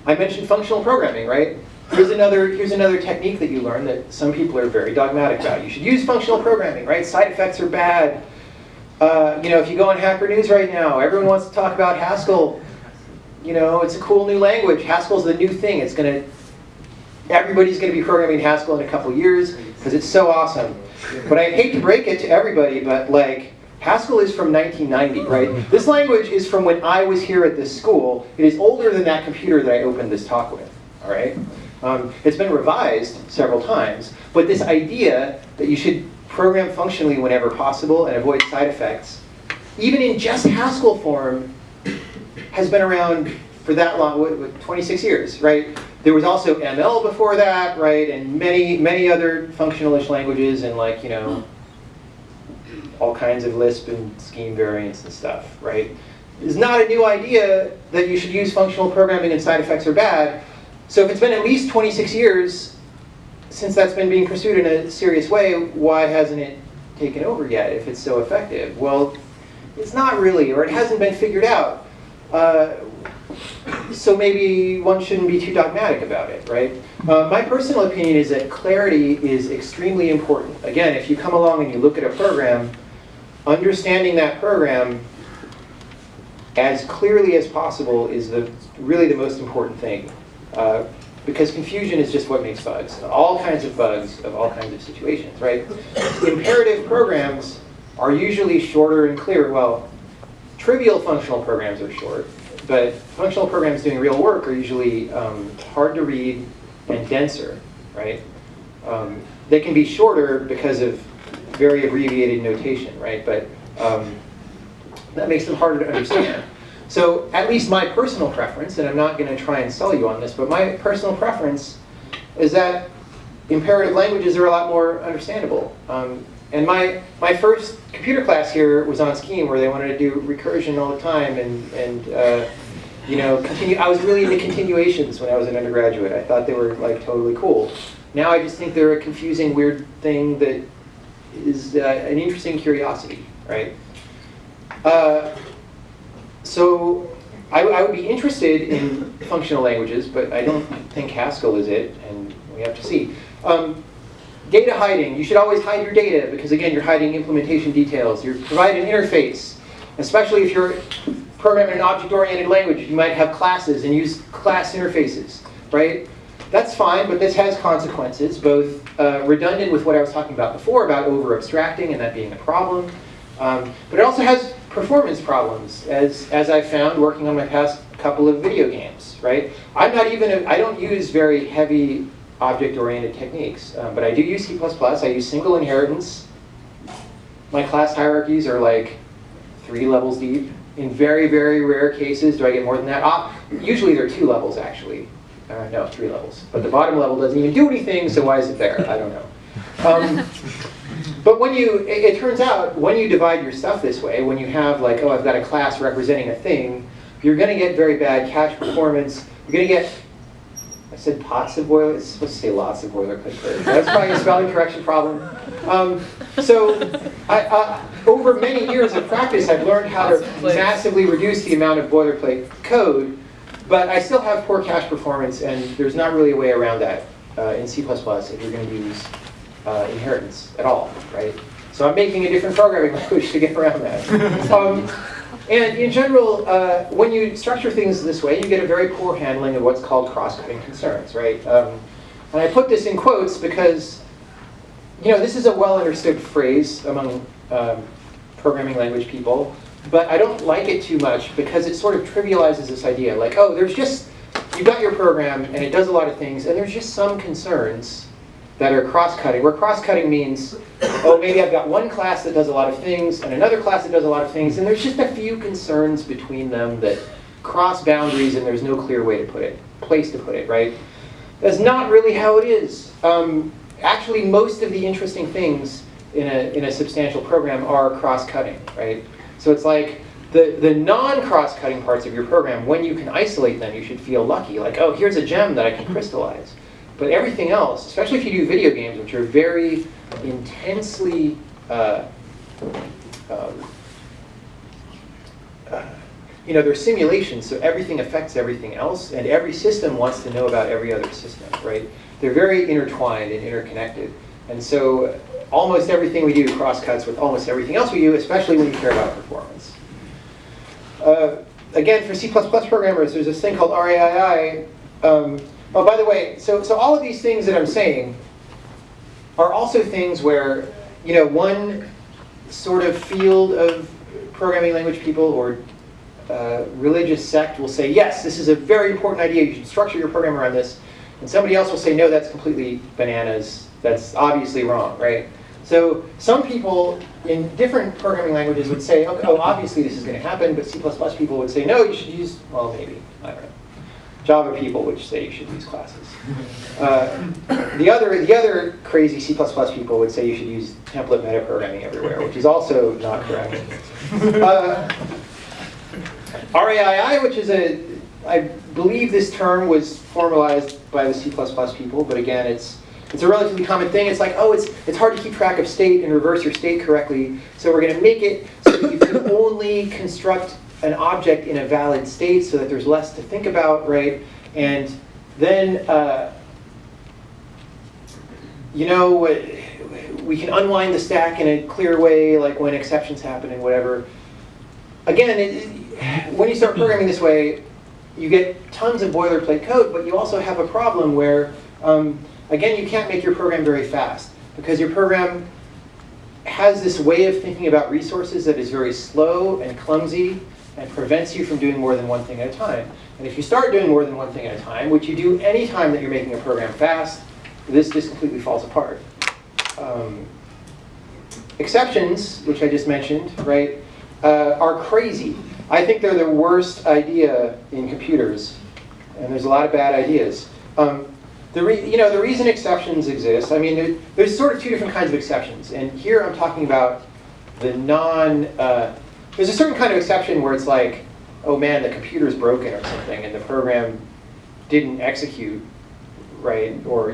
I mentioned functional programming, right? Here's another technique that you learn that some people are very dogmatic about. You should use functional programming, right? Side effects are bad. If you go on Hacker News right now, everyone wants to talk about Haskell. It's a cool new language. Haskell's the new thing. Everybody's going to be programming Haskell in a couple years because it's so awesome. But I hate to break it to everybody, but Haskell is from 1990, right? This language is from when I was here at this school. It is older than that computer that I opened this talk with, all right? It's been revised several times, but this idea that you should program functionally whenever possible and avoid side effects, even in just Haskell form, has been around for that long, 26 years, right? There was also ML before that, right? And many other functional-ish languages and all kinds of Lisp and scheme variants and stuff, right? It's not a new idea that you should use functional programming and side effects are bad. So if it's been at least 26 years since that's been being pursued in a serious way, why hasn't it taken over yet if it's so effective? Well, it's not really, or it hasn't been figured out. So maybe one shouldn't be too dogmatic about it, right? My personal opinion is that clarity is extremely important. Again, if you come along and you look at a program, understanding that program as clearly as possible is really the most important thing. Because confusion is just what makes bugs. All kinds of bugs of all kinds of situations, right? Imperative programs are usually shorter and clearer. Well, trivial functional programs are short, but functional programs doing real work are usually hard to read and denser, right? They can be shorter because of very abbreviated notation, right? But that makes them harder to understand. So at least my personal preference, and I'm not going to try and sell you on this, but my personal preference is that imperative languages are a lot more understandable. And my first computer class here was on Scheme, where they wanted to do recursion all the time, and continue. I was really into continuations when I was an undergraduate. I thought they were totally cool. Now I just think they're a confusing, weird thing that is an interesting curiosity, right? So I would be interested in functional languages, but I don't think Haskell is it, and we have to see. Data hiding. You should always hide your data because, again, you're hiding implementation details. You provide an interface, especially if you're programming an object-oriented language. You might have classes and use class interfaces, right? That's fine, but this has consequences, both redundant with what I was talking about before about over-abstracting and that being a problem. But it also has performance problems, as I've found working on my past couple of video games, right? I don't use very heavy object-oriented techniques, but I do use C++. I use single inheritance. My class hierarchies are 3 levels deep. In very, very rare cases, do I get more than that? Usually they're 2 levels, actually. No, 3 levels. But the bottom level doesn't even do anything, so why is it there? I don't know. But it turns out, when you divide your stuff this way, when you have I've got a class representing a thing, you're going to get very bad cache performance. You're going to get, I said pots of boilerplate. It's supposed to say lots of boilerplate. That's probably a spelling correction problem. Over many years of practice, I've learned how to massively reduce the amount of boilerplate code, but I still have poor cache performance, and there's not really a way around that in C++ if you're going to use inheritance at all, right? So I'm making a different programming language to get around that. And in general, when you structure things this way, you get a very poor handling of what's called cross-cutting concerns, right? And I put this in quotes because, this is a well-understood phrase among programming language people, but I don't like it too much because it sort of trivializes this idea. You've got your program and it does a lot of things, and there's just some concerns that are cross-cutting, where cross-cutting means, maybe I've got one class that does a lot of things and another class that does a lot of things, and there's just a few concerns between them that cross boundaries and there's no clear place to put it, right? That's not really how it is. Actually, most of the interesting things in a substantial program are cross-cutting, right? So it's the non-cross-cutting parts of your program, when you can isolate them, you should feel lucky. Here's a gem that I can crystallize. But everything else, especially if you do video games, which are very intensely, they're simulations, so everything affects everything else, and every system wants to know about every other system, right? They're very intertwined and interconnected. And so almost everything we do cross-cuts with almost everything else we do, especially when you care about performance. Again, for C++ programmers, there's this thing called RAII. Oh, by the way, so all of these things that I'm saying are also things where, one sort of field of programming language people or religious sect will say, yes, this is a very important idea, you should structure your program around this. And somebody else will say, no, that's completely bananas, that's obviously wrong, right? So some people in different programming languages would say, oh, obviously this is going to happen, but C++ people would say, no, you should use, well, maybe, I don't know. Java people would say you should use classes. The other crazy C++ people would say you should use template metaprogramming everywhere, which is also not correct. RAII, which is I believe this term was formalized by the C++ people, but again, it's a relatively common thing. It's like, oh, it's hard to keep track of state and reverse your state correctly, so we're going to make it so that you can only construct an object in a valid state so that there's less to think about, right? And then, we can unwind the stack in a clear way, like when exceptions happen and whatever. Again, when you start programming this way, you get tons of boilerplate code, but you also have a problem where, again, you can't make your program very fast because your program has this way of thinking about resources that is very slow and clumsy and prevents you from doing more than one thing at a time. And if you start doing more than one thing at a time, which you do any time that you're making a program fast, this just completely falls apart. Exceptions, which I just mentioned, right, are crazy. I think they're the worst idea in computers, and there's a lot of bad ideas. The reason exceptions exist, I mean, there's sort of two different kinds of exceptions, and here I'm talking about the there's a certain kind of exception where it's like, oh man, the computer's broken or something, and the program didn't execute, right? Or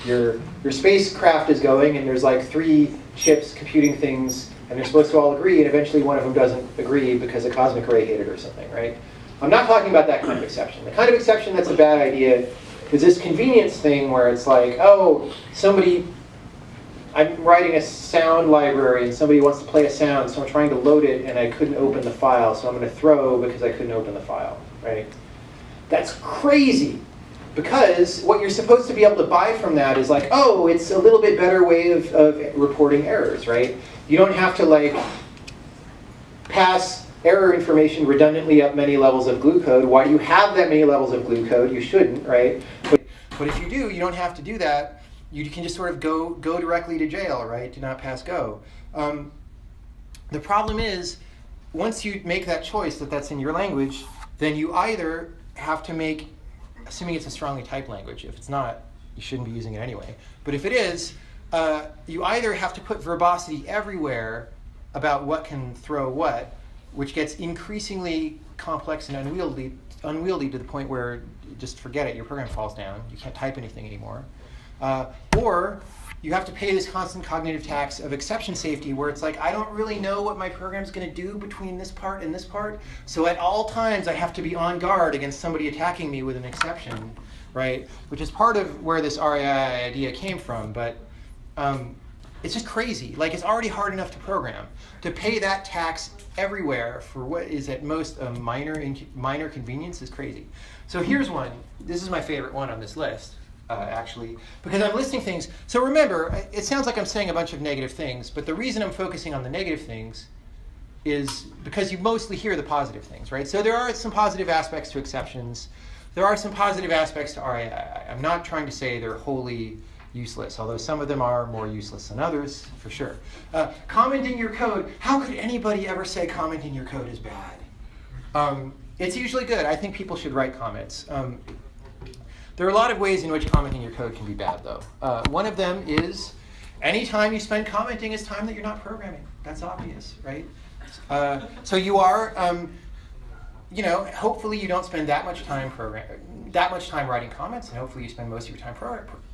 your spacecraft is going, and there's like 3 chips computing things, and they're supposed to all agree, and eventually one of them doesn't agree because a cosmic ray hit it or something, right? I'm not talking about that kind of exception. The kind of exception that's a bad idea is this convenience thing where it's like, oh, I'm writing a sound library and somebody wants to play a sound, so I'm trying to load it and I couldn't open the file, so I'm going to throw because I couldn't open the file, right? That's crazy, because what you're supposed to be able to buy from that is like, oh, it's a little bit better way of reporting errors, right? You don't have to like pass error information redundantly up many levels of glue code. Why do you have that many levels of glue code? You shouldn't, right? But if you do, you don't have to do that. You can just sort of go directly to jail, right? Do not pass go. The problem is, once you make that choice that that's in your language, then you either have to make, assuming it's a strongly typed language. If it's not, you shouldn't be using it anyway. But if it is, you either have to put verbosity everywhere about what can throw what, which gets increasingly complex and unwieldy to the point where just forget it, your program falls down. You can't type anything anymore. Or you have to pay this constant cognitive tax of exception safety where it's like, I don't really know what my program's going to do between this part and this part, so at all times I have to be on guard against somebody attacking me with an exception, right? Which is part of where this RAI idea came from, but it's just crazy. Like, it's already hard enough to program. To pay that tax everywhere for what is at most a minor convenience is crazy. So here's one. This is my favorite one on this list. Actually, because I'm listing things. So remember, it sounds like I'm saying a bunch of negative things, but the reason I'm focusing on the negative things is because you mostly hear the positive things, right? So there are some positive aspects to exceptions. There are some positive aspects to RAI. I'm not trying to say they're wholly useless, although some of them are more useless than others, for sure. Commenting your code. How could anybody ever say commenting your code is bad? It's usually good. I think people should write comments. There are a lot of ways in which commenting your code can be bad, though. One of them is any time you spend commenting is time that you're not programming. That's obvious, right? So you are, hopefully you don't spend that much time writing comments, and hopefully you spend most of your time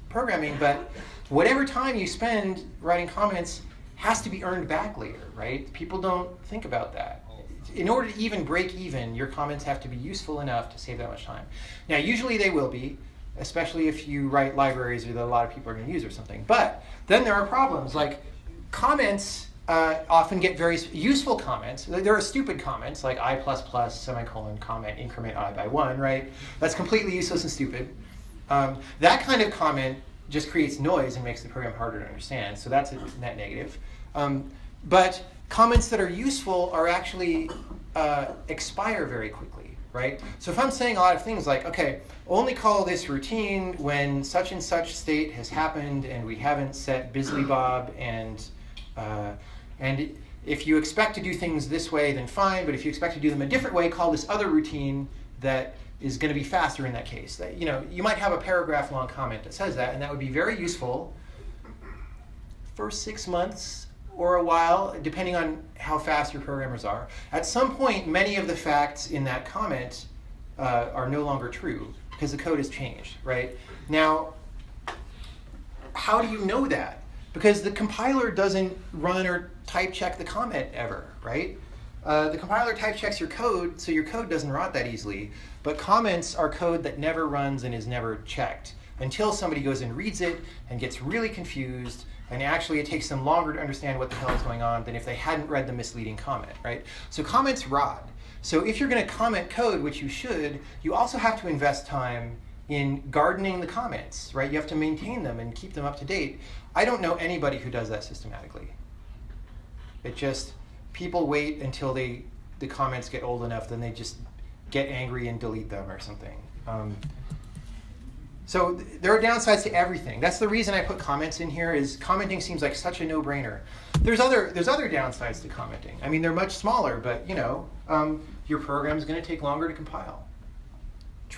programming. But whatever time you spend writing comments has to be earned back later, right? People don't think about that. in order to even break even, your comments have to be useful enough to save that much time. Now, usually they will be, especially if you write libraries that a lot of people are going to use or something. But then there are problems, like comments often get very useful comments. There are stupid comments, like I++, semicolon, comment, increment I by 1, right? That's completely useless and stupid. That kind of comment just creates noise and makes the program harder to understand, so that's a net negative. But comments that are useful are actually expire very quickly, right? So if I'm saying a lot of things like, okay, only call this routine when such and such state has happened and we haven't set Bisley Bob, and if you expect to do things this way, then fine, but if you expect to do them a different way, call this other routine that is going to be faster in that case. That, you might have a paragraph-long comment that says that, and that would be very useful for 6 months or a while, depending on how fast your programmers are. At some point, many of the facts in that comment are no longer true because the code has changed, right? Now, how do you know that? Because the compiler doesn't run or type check the comment ever, right? The compiler type checks your code, so your code doesn't rot that easily. But comments are code that never runs and is never checked until somebody goes and reads it and gets really confused, and actually it takes them longer to understand what the hell is going on than if they hadn't read the misleading comment, right? So comments rot. So if you're going to comment code, which you should, you also have to invest time in gardening the comments, right? You have to maintain them and keep them up to date. I don't know anybody who does that systematically. It just, people wait until the comments get old enough, then they just get angry and delete them or something. So there are downsides to everything. That's the reason I put comments in here, is commenting seems like such a no-brainer. There's other downsides to commenting. I mean, they're much smaller, but your program's going to take longer to compile.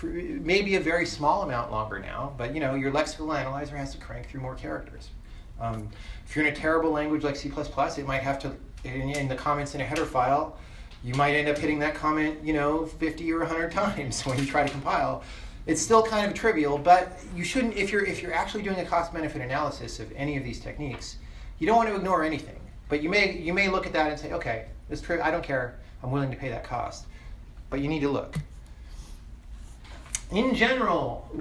Maybe a very small amount longer now, but your lexical analyzer has to crank through more characters. If you're in a terrible language like C++, it might have to, in the comments in a header file, you might end up hitting that comment 50 or 100 times when you try to compile. It's still kind of trivial, but you shouldn't, if you're actually doing a cost-benefit analysis of any of these techniques, you don't want to ignore anything. But you may look at that and say, okay, I don't care, I'm willing to pay that cost. But you need to look. In general,